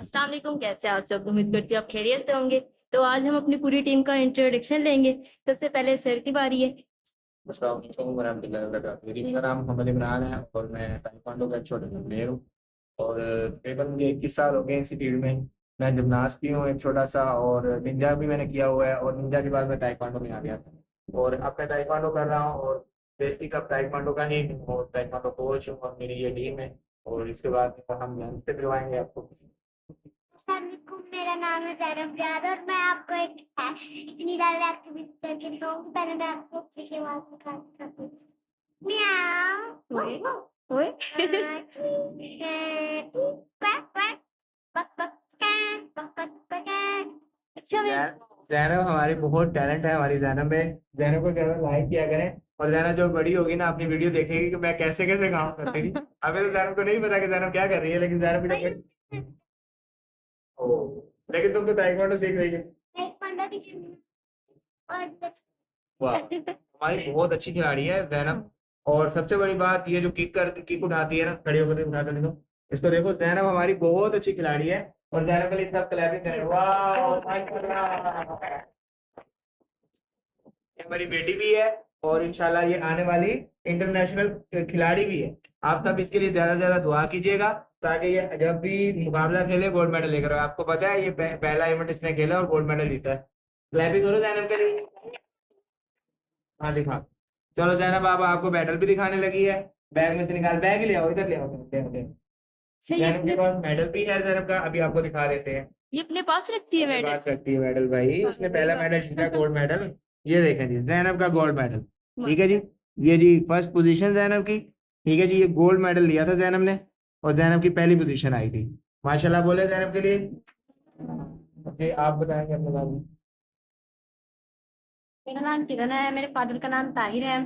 अस्सलाम वालेकुम, कैसे हैं आप सब? उम्मीद करती हूँ आप खैरियत से होंगे। तो आज हम अपनी पूरी टीम का इंट्रोडक्शन लेंगे। सबसे पहले सर की बारी है। अस्सलाम वालेकुम वरहमतुल्लाहि वबरकातुहू। मेरा नाम मोहम्मद इमरान है और मैं ताइक्वांडो का एक छोटा सा प्लेयर हूँ। और तकरीबन मुझे 21 साल हो गए इसी फील्ड में। मैं जिमनास्ट भी हूँ एक छोटा सा, और निंजा भी मैंने किया हुआ है, और निंजा के बाद मैं ताइक्वांडो में आ गया था। और अब मैं ताइक्वांडो कर रहा हूँ, और बेसिक अब ताइक्वांडो का ही हूँ और ताइक्वांडो कोच हूँ, और मेरी ये टीम है। और इसके बाद हम लंच से करवाएंगे आपको। अस्सलामुअलैकुम, मेरा नाम है ज़ैनब रियाद और मैं आपको एक इतनी ज़्यादा एक्टिविटी करके दिखाऊंगी। पहले मैं आपको अच्छी की आवाज़ निकालती हूँ। म्याऊ ओए ओए क्वैक क्वैक बक बक कैक बक बक कैक। अच्छा मैं जैनब हमारी बहुत टैलेंट है, हमारी जैनब में। जैनब को जरूर लाइक किया करें, और जैनब जो बड़ी होगी ना अपनी वीडियो देखेगी कि मैं कैसे कैसे काम करती थी। अभी तो जैनब को नहीं पता कि जैनब क्या कर रही है, लेकिन जैनब की जब ओ, लेकिन तुम तो ताइक्वांडो सीख रही है। एक पंडा भी चुनी और वाह, हमारी बहुत अच्छी खिलाड़ी है जैनब। और सबसे बड़ी बात ये जो किक उठाती है ना, खड़ी होकर उठा कर देखो, इसको देखो। जैनब हमारी बहुत अच्छी खिलाड़ी है, और जैनब के लिए सब क्लैपिंग करें। वाह माशाल्लाह। ये हमारी बेटी भी है, और इंशाल्लाह ये आने वाली इंटरनेशनल खिलाड़ी भी है। आप सब इसके लिए ज्यादा से ज्यादा दुआ कीजिएगा, ताकि ये जब भी मुकाबला खेले गोल्ड मेडल लेकर आए। आपको पता है ये पहला इवेंट इसने खेला और गोल्ड मेडल जीता है। क्लैपिंग करो जैनब के लिए। हाँ दिखा। चलो जैनब, अब आपको मेडल भी दिखाने लगी है। बैग में से निकाल, बैग ले आओ, इधर ले आओ, अच्छा जैनब के पास मेडल भी है जैनब का, अभी आपको दिखा देते हैं। ये अपने पास रखती है अपने मैडम। पास रखती है मेडल भाई, उसने पहला मेडल जीता, गोल्ड मेडल। ये देखें जी, जैनब का गोल्ड मेडल। ठीक है जी, ये जी फर्स्ट पोजीशन जैनब की। ठीक है जी, ये गोल्ड मेडल लिया था जैनब ने, और जैनब की पहली पोजीशन आई थी। माशाल्लाह बोले जैनब के लिए। जी आप बताएंगे अपने बारे में। मेरा नाम किरण है, मेरे फादर का नाम ताहिर है।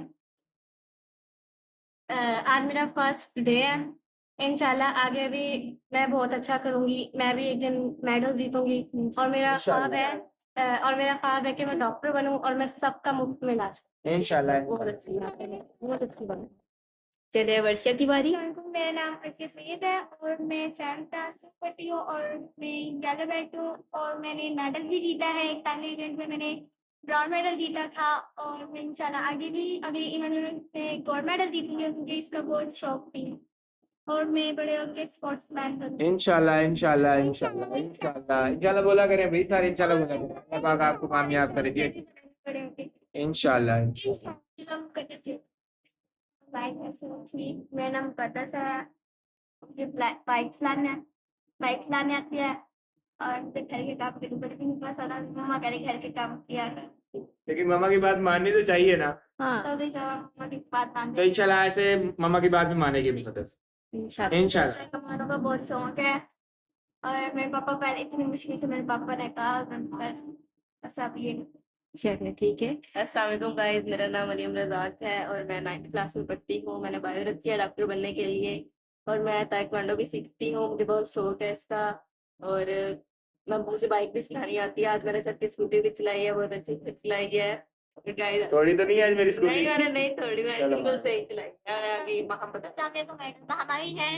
आज मेरा फर्स्ट डे है। इंशाल्लाह आगे भी मैं बहुत अच्छा करूंगी। मैं भी एक दिन मेडल जीतूंगी। और मेरा ख्वाब है कि मैं डॉक्टर बनूं और मैं सबका मुफ्त में इलाज करूं। इंशाल्लाह। बहुत अच्छी बात है, बहुत अच्छी बात है। चलिए वर्षा की बारी। अस्सलामुअलैकुम, मेरा नाम अर्शिया सैयद है और मैं 7th क्लास में पढ़ती हूँ और मैं येलो बेल्ट हूँ और मैंने मेडल भी जीता है। एक पहले इवेंट में मैंने ब्रॉन्ज मेडल जीता था और मैं इंशाल्लाह आगे भी अगले इवेंट में गोल्ड मेडल जीतूंगी और मुझे इसका बहुत शौक भी है और मैं बड़े होकर स्पोर्ट्समैन बनूंगी। इंशाल्लाह इंशाल्लाह इंशाल्लाह इंशाल्लाह इंशाल्लाह बोला करें भाई, सारे इंशाल्लाह बोला करें। अल्लाह पाक आपको कामयाब करे जी। बड़े होके इंशाल्लाह इंशाल्लाह। सब करते थे। बाइक ऐसे थी, मेरा नाम मुकद्दस है। मुझे बाइक चलाने आती है और मुझे घर के काम करने पड़ते हैं। बस सारा मम्मा करे घर के काम किया कर। लेकिन मम्मा की बात माननी तो चाहिए ना। हाँ कभी कभार मम्मा की बात तो मानते हैं। इंशाल्लाह ऐसे मम्मा की बात भी मानेगी मुकद्दस। इंशाल्लाह। इंशाल्लाह। पैसा कमाने का बहुत शौक है और मेरे पापा पहले इतनी मुश्किल से मेरे पापा ने कहा मैं सब ये चलिए ठीक है। अस्सलाम वालेकुम गाइस, मेरा नाम मरियम रज़ाक है और मैं 9th क्लास में पढ़ती हूँ। मैंने बायो रखी है डॉक्टर बनने के लिए, और मैं ताइक्वांडो भी सीखती हूँ। मुझे बहुत शौक है इसका। और मुझे बाइक भी चलानी आती है। आज मैंने सर की स्कूटी भी चलाई है, बहुत अच्छी से चलाई है। और गाइस थोड़ी तो नहीं है आज मेरी स्कूटी। नहीं, अरे नहीं, थोड़ी मैं चलो बिल्कुल सही चलाई है। और अभी वहाँ पर सामने को मैडम हमारी है।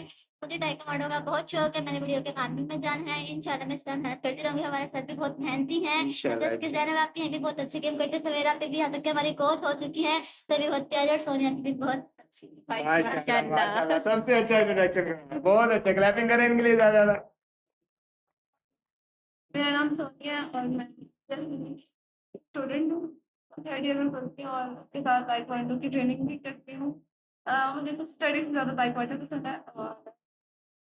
मुझे ताइक्वांडो का बहुत शौक है। मैंने वीडियो के आर्मी में जाना है। इंशाल्लाह मैं इस तरह मेहनत करती रहूंगी। हमारे सर भी बहुत मेहनती हैं। इंशाल्लाह जैसे कि ज़ैनब आपकी हैं भी बहुत अच्छे गेम करते हैं। सवेरा पे भी यहाँ तक कि हमारी कोच हो चुकी है। सभी बहुत प्यारी और सोनिया की भी बहुत अच्छी माशाल्लाह माशाल्लाह, सबसे अच्छा इंट्रोडक्शन कर रहा है। बहुत अच्छा, क्लैपिंग करें इनके लिए ज्यादा ज्यादा। मेरा नाम सोनिया है और मैं स्टूडेंट हूँ। 3rd ईयर में पढ़ती हूँ और उसके साथ ताइक्वांडो की ट्रेनिंग भी करती हूँ। मुझे तो स्टडी से ज़्यादा ताइक्वांडो पसंद है और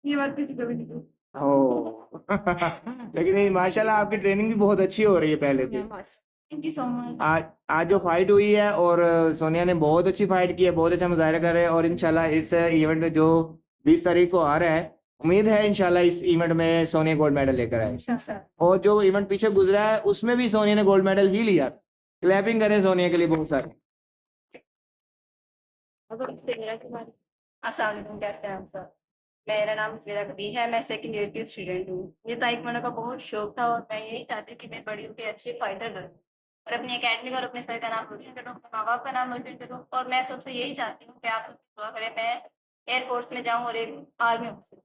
ये बात किसी को भी नहीं कहूँ। ओ लेकिन नहीं, माशाल्लाह आपकी ट्रेनिंग भी बहुत अच्छी हो रही है पहले से। Thank you so much. आज आज जो फाइट हुई है, और सोनिया ने बहुत अच्छी फाइट की है, बहुत अच्छा मुजाहिरा कर रहे हैं। और इंशाल्लाह इस इवेंट में जो 20 तारीख को आ रहा है, उम्मीद है इंशाल्लाह इस इवेंट में सोनिया गोल्ड मेडल लेकर आए। और जो इवेंट पीछे गुजरा है उसमें भी सोनिया ने गोल्ड मेडल ही लिया। क्लैपिंग करें सोनिया के लिए बहुत सारे। अस्सलाम वालेकुम, कैसे हैं आप सब? मेरा नाम सवेरा कबीर है, मैं सेकंड ईयर की स्टूडेंट हूँ। मुझे ताइक्वांडो का बहुत शौक था और मैं यही चाहती हूँ कि मैं बड़ी होकर अच्छी फाइटर बनूँ और अपनी एकेडमी और अपने सर का नाम रोशन करूँ, अपने माँ बाप का नाम रोशन करूँ। और मैं सबसे यही चाहती हूँ कि आप लोग दुआ करें मैं एयरफोर्स में जाऊँ और एक आर्मी ऑफिसर।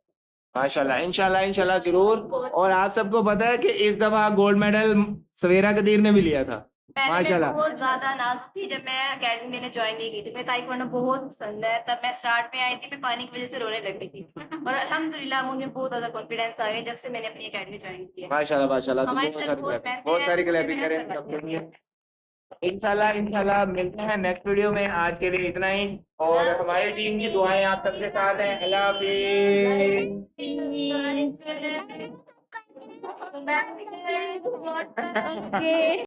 माशाल्लाह, इंशाल्लाह इंशाल्लाह जरूर। और आप सबको पता है कि इस दफा गोल्ड मेडल सवेरा कदीर ने भी लिया था। पहले मैं माशाल्लाह। बहुत ज़्यादा नाजुक थी जब मैं अकेडमी मैंने ज्वाइन नहीं की थी। मुझे ताइक्वांडो बहुत पसंद है। तब मैं स्टार्ट में आई थी, मैं पानी की वजह से रोने लग गई थी। और अल्हम्दुलिल्लाह मुझे बहुत ज़्यादा कॉन्फिडेंस आ गया जब से मैंने अपनी अकेडमी ज्वाइन की है। माशाल्लाह माशाल्लाह, तो हमारे बहुत सर सारी बहुत क्लैपिंग, मेहनत बहुत है, सारी मुझे क्लैपिंग मेहनत करें करवाते सबके लिए। इंशाल्लाह इंशाल्लाह मिलते हैं नेक्स्ट वीडियो में। आज के लिए इतना ही, और हमारी टीम की दुआएं आप सबके साथ हैं। अल्लाह हाफिज। Okay.